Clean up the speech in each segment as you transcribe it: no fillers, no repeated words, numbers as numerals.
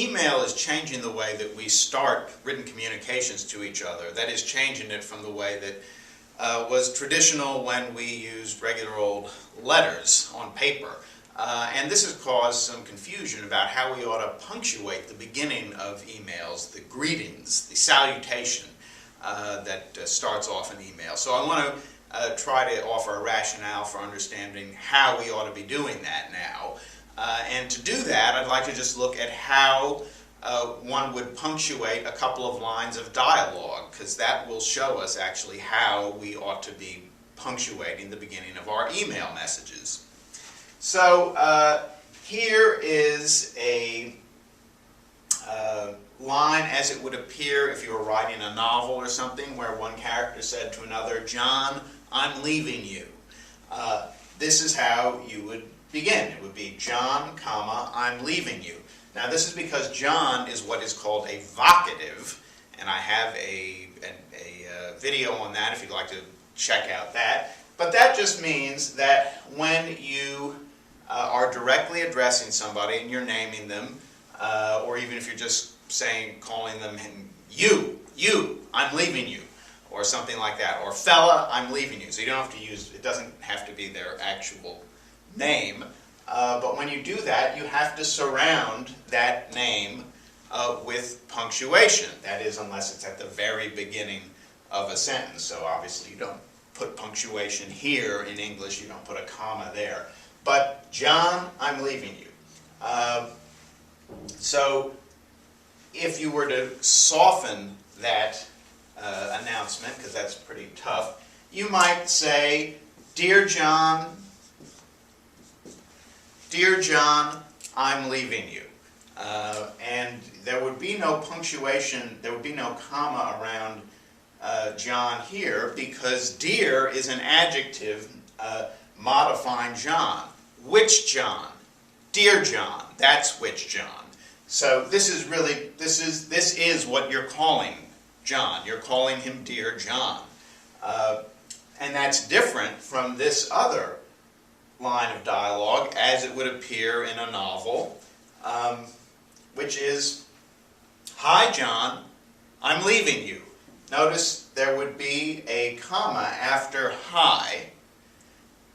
email is changing the way that we start written communications to each other. That is, changing it from the way that was traditional when we used regular old letters on paper. And this has caused some confusion about how we ought to punctuate the beginning of emails, the greetings, the salutation that starts off an email. So I want to try to offer a rationale for understanding how we ought to be doing that now. And to do that, I'd like to just look at how one would punctuate a couple of lines of dialogue, because that will show us actually how we ought to be punctuating the beginning of our email messages. So here is a line as it would appear if you were writing a novel or something, where one character said to another, "John, I'm leaving you." This is how you would begin. It would be, "John, comma, I'm leaving you." Now this is because John is what is called a vocative, and I have a video on that if you'd like to check out that. But that just means that when you are directly addressing somebody and you're naming them, or even if you're just calling them you, I'm leaving you, or something like that, or fella, I'm leaving you. So you don't have to use, it doesn't have to be their actual name, but when you do that, you have to surround that name with punctuation. That is, unless it's at the very beginning of a sentence. So obviously you don't put punctuation here in English, you don't put a comma there. But John, I'm leaving you. So if you were to soften that announcement, because that's pretty tough, you might say, Dear John, I'm leaving you. And there would be no punctuation, there would be no comma around John here, because dear is an adjective modifying John. Which John? Dear John. That's which John. So this is really, this is what you're calling John. You're calling him Dear John. And that's different from this other line of dialogue as it would appear in a novel, which is, Hi John, I'm leaving you. Notice there would be a comma after hi,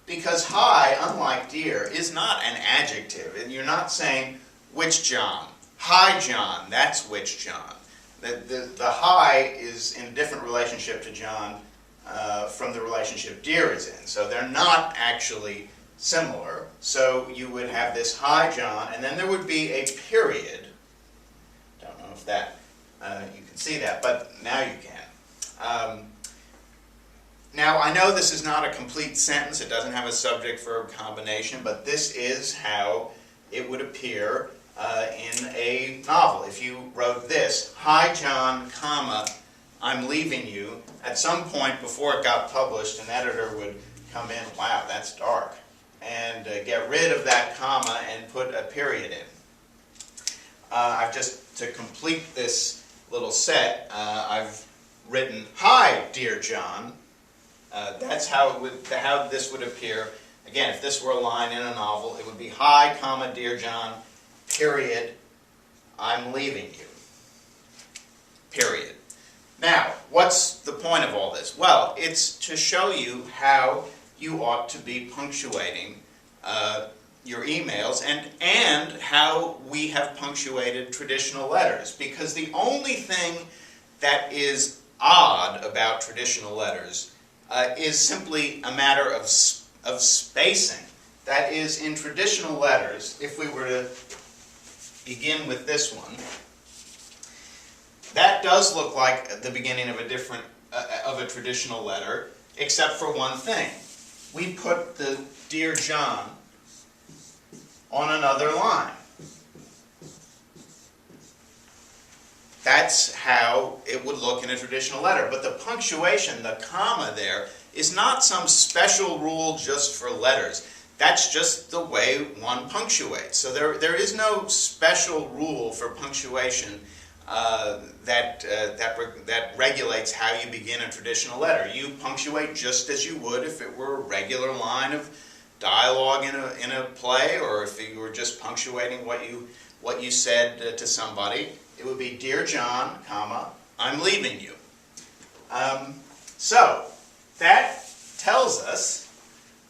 because hi, unlike dear, is not an adjective. And you're not saying, which John? Hi John, that's which John. The hi is in a different relationship to John from the relationship dear is in. So they're not actually similar. So you would have this hi John, and then there would be a period. Don't know if that you can see that, but now you can. Now I know this is not a complete sentence. It doesn't have a subject-verb combination, but this is how it would appear in a novel. If you wrote this, Hi John, comma, I'm leaving you, at some point before it got published, an editor would come in, wow, that's dark, and get rid of that comma and put a period in. I've just, to complete this little set, I've written, Hi, dear John. That's how this would appear. Again, if this were a line in a novel, it would be, Hi, comma, dear John, period, I'm leaving you. Period. Now, what's the point of all this? Well, it's to show you how you ought to be punctuating your emails and how we have punctuated traditional letters. Because the only thing that is odd about traditional letters is simply a matter of spacing. That is, in traditional letters, if we were to begin with this one, that does look like the beginning of a traditional letter, except for one thing. We put the Dear John on another line. That's how it would look in a traditional letter. But the punctuation, the comma there, is not some special rule just for letters. That's just the way one punctuates. So there is no special rule for punctuation that regulates how you begin a traditional letter. You punctuate just as you would if it were a regular line of dialogue in a play, or if you were just punctuating what you what you said to somebody. It would be, Dear John, comma, I'm leaving you. So that tells us,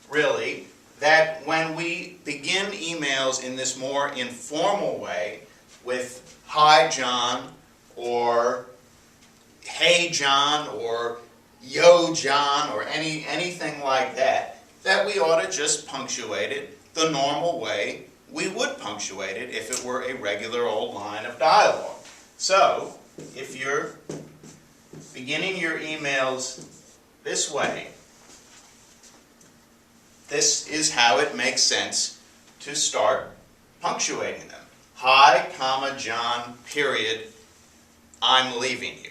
really, that when we begin emails in this more informal way with Hi John, or Hey John, or Yo John, or anything like that, that we ought to just punctuate it the normal way we would punctuate it if it were a regular old line of dialogue. So, if you're beginning your emails this way, this is how it makes sense to start punctuating them. Hi, comma, John, period, I'm leaving you.